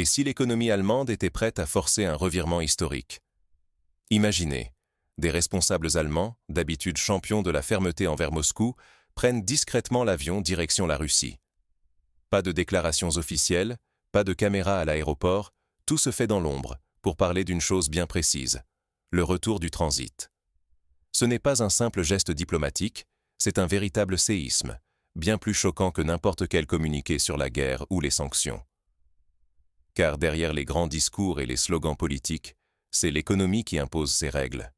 Et si l'économie allemande était prête à forcer un revirement historique? Imaginez, des responsables allemands, d'habitude champions de la fermeté envers Moscou, prennent discrètement l'avion direction la Russie. Pas de déclarations officielles, pas de caméras à l'aéroport, tout se fait dans l'ombre, pour parler d'une chose bien précise, le retour du transit. Ce n'est pas un simple geste diplomatique, c'est un véritable séisme, bien plus choquant que n'importe quel communiqué sur la guerre ou les sanctions. Car derrière les grands discours et les slogans politiques, c'est l'économie qui impose ses règles.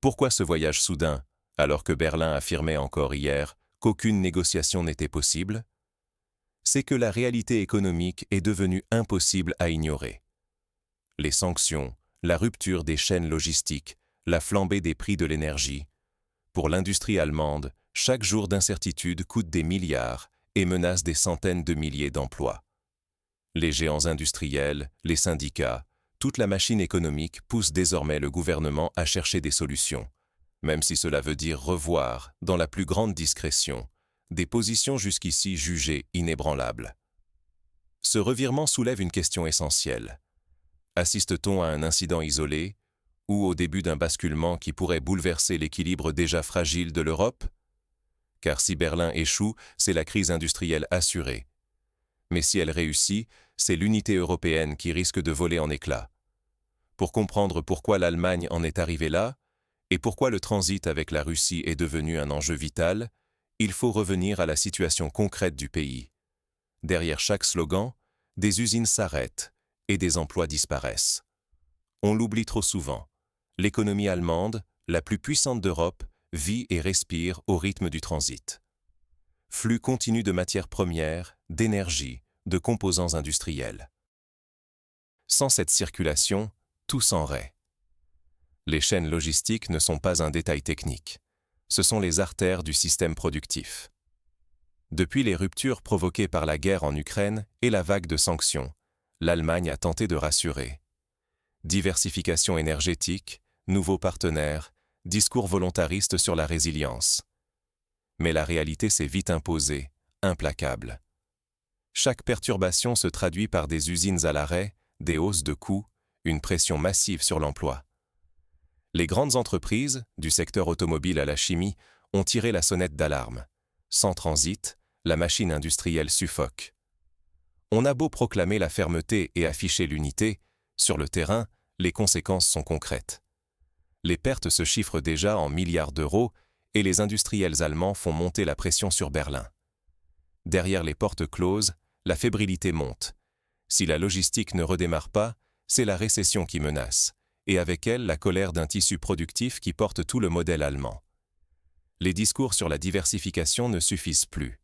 Pourquoi ce voyage soudain, alors que Berlin affirmait encore hier qu'aucune négociation n'était possible? C'est que la réalité économique est devenue impossible à ignorer. Les sanctions, la rupture des chaînes logistiques, la flambée des prix de l'énergie. Pour l'industrie allemande, chaque jour d'incertitude coûte des milliards et menace des centaines de milliers d'emplois. Les géants industriels, les syndicats, toute la machine économique pousse désormais le gouvernement à chercher des solutions, même si cela veut dire revoir, dans la plus grande discrétion, des positions jusqu'ici jugées inébranlables. Ce revirement soulève une question essentielle. Assiste-t-on à un incident isolé, ou au début d'un basculement qui pourrait bouleverser l'équilibre déjà fragile de l'Europe? Car si Berlin échoue, c'est la crise industrielle assurée. Mais si elle réussit, c'est l'unité européenne qui risque de voler en éclats. Pour comprendre pourquoi l'Allemagne en est arrivée là, et pourquoi le transit avec la Russie est devenu un enjeu vital, il faut revenir à la situation concrète du pays. Derrière chaque slogan, des usines s'arrêtent et des emplois disparaissent. On l'oublie trop souvent. L'économie allemande, la plus puissante d'Europe, vit et respire au rythme du transit. Flux continu de matières premières, d'énergie, de composants industriels. Sans cette circulation, tout s'enraye. Les chaînes logistiques ne sont pas un détail technique. Ce sont les artères du système productif. Depuis les ruptures provoquées par la guerre en Ukraine et la vague de sanctions, l'Allemagne a tenté de rassurer. Diversification énergétique, nouveaux partenaires, discours volontaristes sur la résilience. Mais la réalité s'est vite imposée, implacable. Chaque perturbation se traduit par des usines à l'arrêt, des hausses de coûts, une pression massive sur l'emploi. Les grandes entreprises, du secteur automobile à la chimie, ont tiré la sonnette d'alarme. Sans transit, la machine industrielle suffoque. On a beau proclamer la fermeté et afficher l'unité, sur le terrain, les conséquences sont concrètes. Les pertes se chiffrent déjà en milliards d'euros et les industriels allemands font monter la pression sur Berlin. Derrière les portes closes, la fébrilité monte. Si la logistique ne redémarre pas, c'est la récession qui menace, et avec elle la colère d'un tissu productif qui porte tout le modèle allemand. Les discours sur la diversification ne suffisent plus.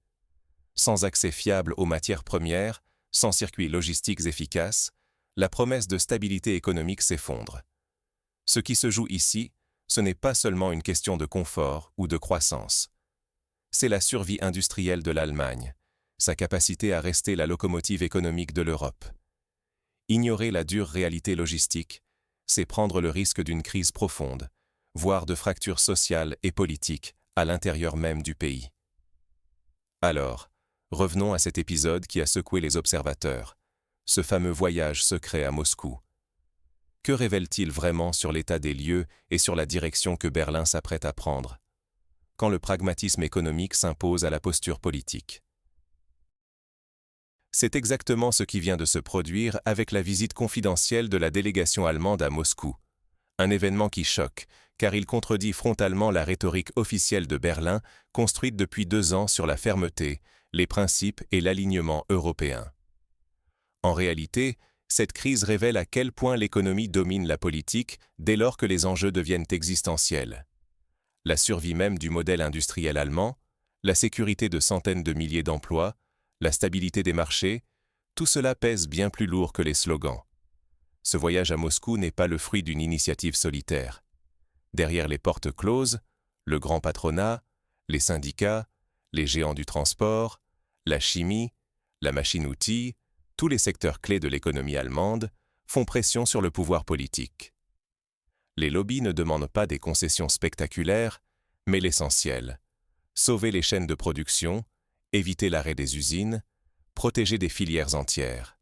Sans accès fiable aux matières premières, sans circuits logistiques efficaces, la promesse de stabilité économique s'effondre. Ce qui se joue ici, ce n'est pas seulement une question de confort ou de croissance. C'est la survie industrielle de l'Allemagne, sa capacité à rester la locomotive économique de l'Europe. Ignorer la dure réalité logistique, c'est prendre le risque d'une crise profonde, voire de fractures sociales et politiques à l'intérieur même du pays. Alors, revenons à cet épisode qui a secoué les observateurs, ce fameux voyage secret à Moscou. Que révèle-t-il vraiment sur l'état des lieux et sur la direction que Berlin s'apprête à prendre, quand le pragmatisme économique s'impose à la posture politique? C'est exactement ce qui vient de se produire avec la visite confidentielle de la délégation allemande à Moscou. Un événement qui choque, car il contredit frontalement la rhétorique officielle de Berlin, construite depuis 2 ans sur la fermeté, les principes et l'alignement européen. En réalité, cette crise révèle à quel point l'économie domine la politique dès lors que les enjeux deviennent existentiels. La survie même du modèle industriel allemand, la sécurité de centaines de milliers d'emplois, la stabilité des marchés, tout cela pèse bien plus lourd que les slogans. Ce voyage à Moscou n'est pas le fruit d'une initiative solitaire. Derrière les portes closes, le grand patronat, les syndicats, les géants du transport, la chimie, la machine-outil, tous les secteurs clés de l'économie allemande font pression sur le pouvoir politique. Les lobbies ne demandent pas des concessions spectaculaires, mais l'essentiel: sauver les chaînes de production, éviter l'arrêt des usines, protéger des filières entières.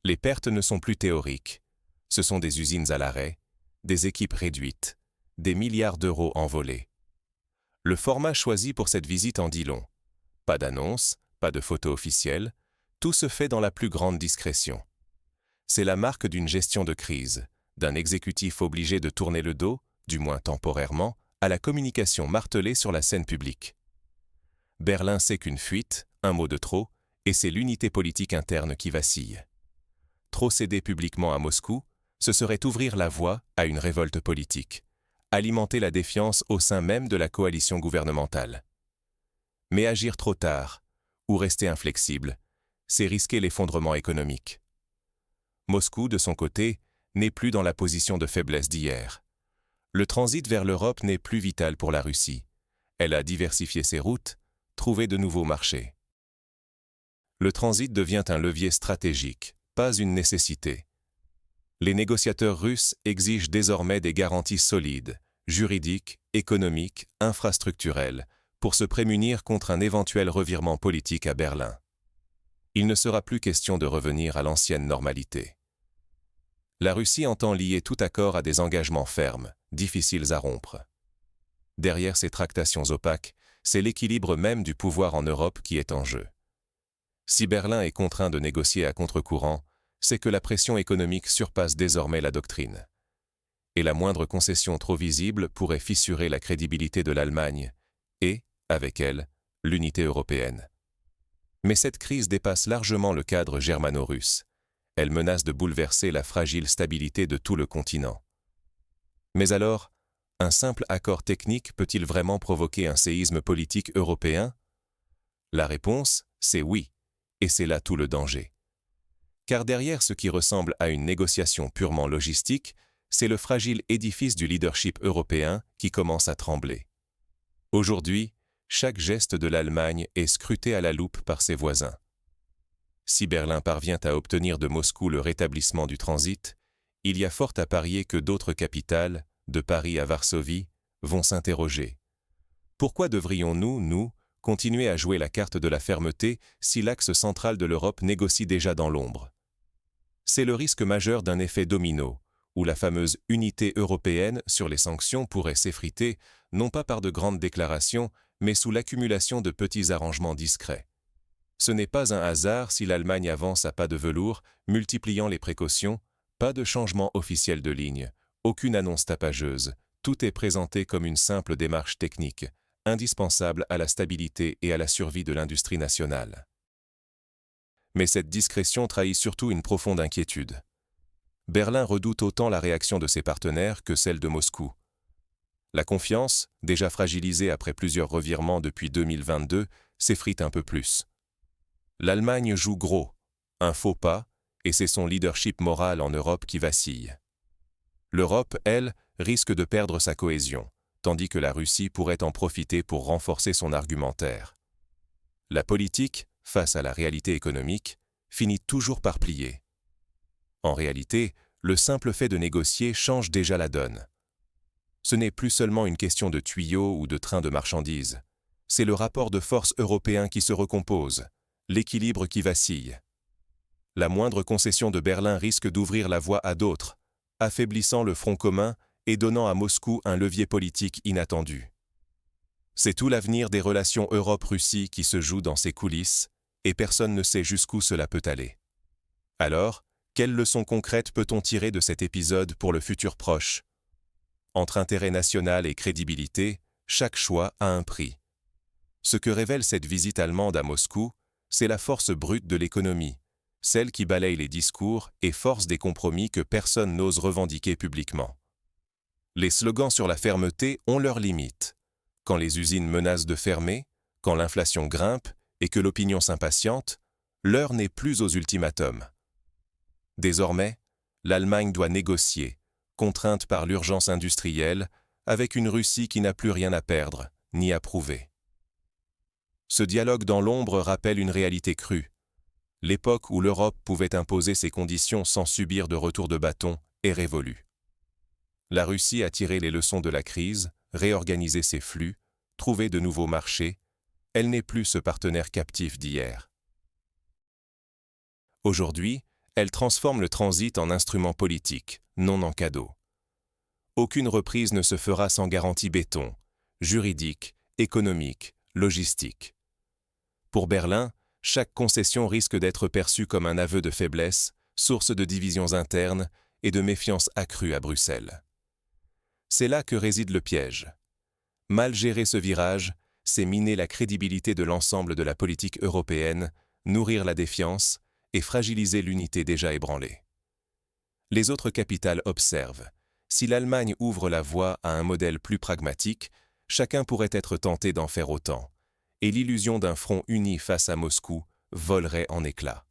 Les pertes ne sont plus théoriques. Ce sont des usines à l'arrêt, des équipes réduites, des milliards d'euros envolés. Le format choisi pour cette visite en dit long. Pas d'annonce, pas de photos officielles, tout se fait dans la plus grande discrétion. C'est la marque d'une gestion de crise, d'un exécutif obligé de tourner le dos, du moins temporairement, à la communication martelée sur la scène publique. Berlin sait qu'une fuite, un mot de trop, et c'est l'unité politique interne qui vacille. Trop céder publiquement à Moscou, ce serait ouvrir la voie à une révolte politique, alimenter la défiance au sein même de la coalition gouvernementale. Mais agir trop tard, ou rester inflexible, c'est risquer l'effondrement économique. Moscou, de son côté, n'est plus dans la position de faiblesse d'hier. Le transit vers l'Europe n'est plus vital pour la Russie. Elle a diversifié ses routes, trouvé de nouveaux marchés. Le transit devient un levier stratégique, pas une nécessité. Les négociateurs russes exigent désormais des garanties solides, juridiques, économiques, infrastructurelles, pour se prémunir contre un éventuel revirement politique à Berlin. Il ne sera plus question de revenir à l'ancienne normalité. La Russie entend lier tout accord à des engagements fermes, difficiles à rompre. Derrière ces tractations opaques, c'est l'équilibre même du pouvoir en Europe qui est en jeu. Si Berlin est contraint de négocier à contre-courant, c'est que la pression économique surpasse désormais la doctrine. Et la moindre concession trop visible pourrait fissurer la crédibilité de l'Allemagne et, avec elle, l'unité européenne. Mais cette crise dépasse largement le cadre germano-russe. Elle menace de bouleverser la fragile stabilité de tout le continent. Mais alors, un simple accord technique peut-il vraiment provoquer un séisme politique européen? La réponse, c'est oui, et c'est là tout le danger. Car derrière ce qui ressemble à une négociation purement logistique, c'est le fragile édifice du leadership européen qui commence à trembler. Aujourd'hui, chaque geste de l'Allemagne est scruté à la loupe par ses voisins. Si Berlin parvient à obtenir de Moscou le rétablissement du transit, il y a fort à parier que d'autres capitales, de Paris à Varsovie, vont s'interroger. Pourquoi devrions-nous, nous, continuer à jouer la carte de la fermeté si l'axe central de l'Europe négocie déjà dans l'ombre? C'est le risque majeur d'un effet domino, où la fameuse unité européenne sur les sanctions pourrait s'effriter, non pas par de grandes déclarations, mais sous l'accumulation de petits arrangements discrets. Ce n'est pas un hasard si l'Allemagne avance à pas de velours, multipliant les précautions, pas de changement officiel de ligne, aucune annonce tapageuse, tout est présenté comme une simple démarche technique, indispensable à la stabilité et à la survie de l'industrie nationale. Mais cette discrétion trahit surtout une profonde inquiétude. Berlin redoute autant la réaction de ses partenaires que celle de Moscou. La confiance, déjà fragilisée après plusieurs revirements depuis 2022, s'effrite un peu plus. L'Allemagne joue gros, un faux pas, et c'est son leadership moral en Europe qui vacille. L'Europe, elle, risque de perdre sa cohésion, tandis que la Russie pourrait en profiter pour renforcer son argumentaire. La politique, face à la réalité économique, finit toujours par plier. En réalité, le simple fait de négocier change déjà la donne. Ce n'est plus seulement une question de tuyaux ou de trains de marchandises. C'est le rapport de force européen qui se recompose, l'équilibre qui vacille. La moindre concession de Berlin risque d'ouvrir la voie à d'autres, affaiblissant le front commun et donnant à Moscou un levier politique inattendu. C'est tout l'avenir des relations Europe-Russie qui se joue dans ces coulisses, et personne ne sait jusqu'où cela peut aller. Alors, quelles leçons concrètes peut-on tirer de cet épisode pour le futur proche? Entre intérêt national et crédibilité, chaque choix a un prix. Ce que révèle cette visite allemande à Moscou, c'est la force brute de l'économie, celle qui balaye les discours et force des compromis que personne n'ose revendiquer publiquement. Les slogans sur la fermeté ont leurs limites. Quand les usines menacent de fermer, quand l'inflation grimpe et que l'opinion s'impatiente, l'heure n'est plus aux ultimatums. Désormais, l'Allemagne doit négocier, contrainte par l'urgence industrielle, avec une Russie qui n'a plus rien à perdre, ni à prouver. Ce dialogue dans l'ombre rappelle une réalité crue. L'époque où l'Europe pouvait imposer ses conditions sans subir de retour de bâton est révolue. La Russie a tiré les leçons de la crise, réorganisé ses flux, trouvé de nouveaux marchés. Elle n'est plus ce partenaire captif d'hier. Aujourd'hui, Elle transforme le transit en instrument politique, non en cadeau. Aucune reprise ne se fera sans garantie béton, juridique, économique, logistique. Pour Berlin, chaque concession risque d'être perçue comme un aveu de faiblesse, source de divisions internes et de méfiance accrue à Bruxelles. C'est là que réside le piège. Mal gérer ce virage, c'est miner la crédibilité de l'ensemble de la politique européenne, nourrir la défiance et fragiliser l'unité déjà ébranlée. Les autres capitales observent. Si l'Allemagne ouvre la voie à un modèle plus pragmatique, chacun pourrait être tenté d'en faire autant, et l'illusion d'un front uni face à Moscou volerait en éclats.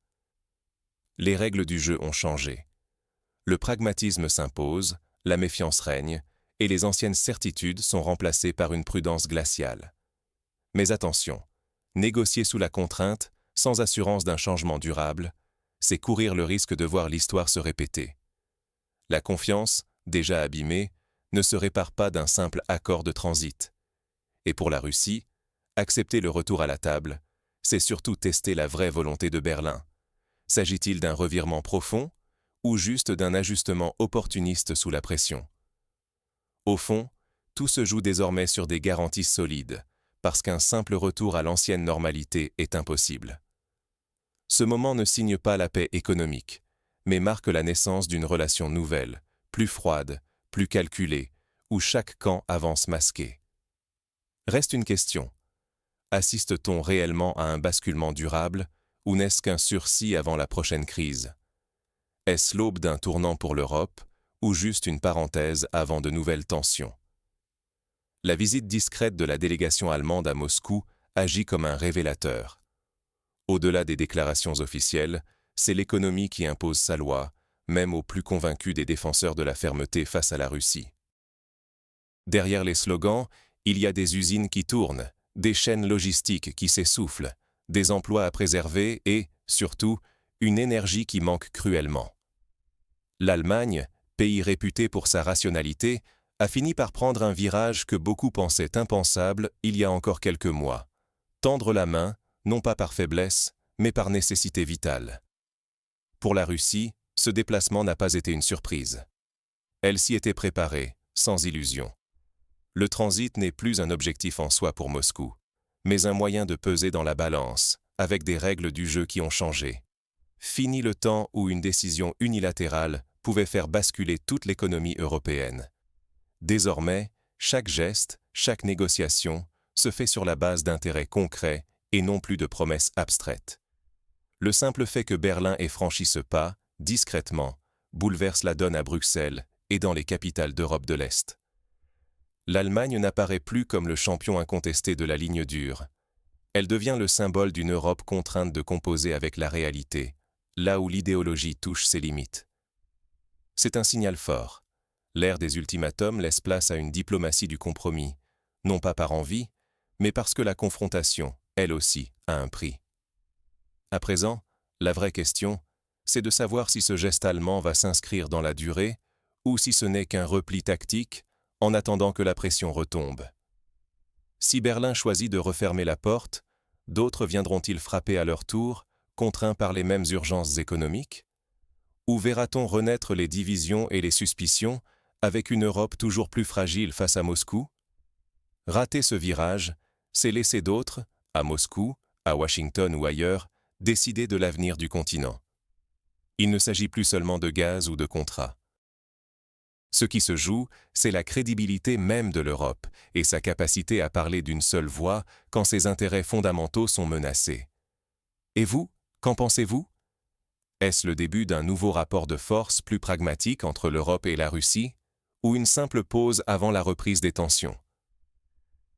Les règles du jeu ont changé. Le pragmatisme s'impose, la méfiance règne, et les anciennes certitudes sont remplacées par une prudence glaciale. Mais attention, négocier sous la contrainte, sans assurance d'un changement durable, c'est courir le risque de voir l'histoire se répéter. La confiance, déjà abîmée, ne se répare pas d'un simple accord de transit. Et pour la Russie, accepter le retour à la table, c'est surtout tester la vraie volonté de Berlin. S'agit-il d'un revirement profond ou juste d'un ajustement opportuniste sous la pression? Au fond, tout se joue désormais sur des garanties solides, parce qu'un simple retour à l'ancienne normalité est impossible. Ce moment ne signe pas la paix économique, mais marque la naissance d'une relation nouvelle, plus froide, plus calculée, où chaque camp avance masqué. Reste une question. Assiste-t-on réellement à un basculement durable, ou n'est-ce qu'un sursis avant la prochaine crise? Est-ce l'aube d'un tournant pour l'Europe, ou juste une parenthèse avant de nouvelles tensions? La visite discrète de la délégation allemande à Moscou agit comme un révélateur. Au-delà des déclarations officielles, c'est l'économie qui impose sa loi, même aux plus convaincus des défenseurs de la fermeté face à la Russie. Derrière les slogans, il y a des usines qui tournent, des chaînes logistiques qui s'essoufflent, des emplois à préserver et, surtout, une énergie qui manque cruellement. L'Allemagne, pays réputé pour sa rationalité, a fini par prendre un virage que beaucoup pensaient impensable il y a encore quelques mois. Tendre la main, non pas par faiblesse, mais par nécessité vitale. Pour la Russie, ce déplacement n'a pas été une surprise. Elle s'y était préparée, sans illusion. Le transit n'est plus un objectif en soi pour Moscou, mais un moyen de peser dans la balance, avec des règles du jeu qui ont changé. Fini le temps où une décision unilatérale pouvait faire basculer toute l'économie européenne. Désormais, chaque geste, chaque négociation se fait sur la base d'intérêts concrets et non plus de promesses abstraites. Le simple fait que Berlin ait franchi ce pas, discrètement, bouleverse la donne à Bruxelles et dans les capitales d'Europe de l'Est. L'Allemagne n'apparaît plus comme le champion incontesté de la ligne dure. Elle devient le symbole d'une Europe contrainte de composer avec la réalité, là où l'idéologie touche ses limites. C'est un signal fort. L'ère des ultimatums laisse place à une diplomatie du compromis, non pas par envie, mais parce que la confrontation, elle aussi, a un prix. À présent, la vraie question, c'est de savoir si ce geste allemand va s'inscrire dans la durée ou si ce n'est qu'un repli tactique en attendant que la pression retombe. Si Berlin choisit de refermer la porte, d'autres viendront-ils frapper à leur tour, contraints par les mêmes urgences économiques? Ou verra-t-on renaître les divisions et les suspicions avec une Europe toujours plus fragile face à Moscou? Rater ce virage, c'est laisser d'autres, à Moscou, à Washington ou ailleurs, décider de l'avenir du continent. Il ne s'agit plus seulement de gaz ou de contrats. Ce qui se joue, c'est la crédibilité même de l'Europe et sa capacité à parler d'une seule voix quand ses intérêts fondamentaux sont menacés. Et vous, qu'en pensez-vous? Est-ce le début d'un nouveau rapport de force plus pragmatique entre l'Europe et la Russie, ou une simple pause avant la reprise des tensions?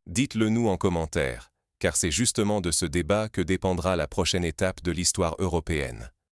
Dites-le nous en commentaire, car c'est justement de ce débat que dépendra la prochaine étape de l'histoire européenne.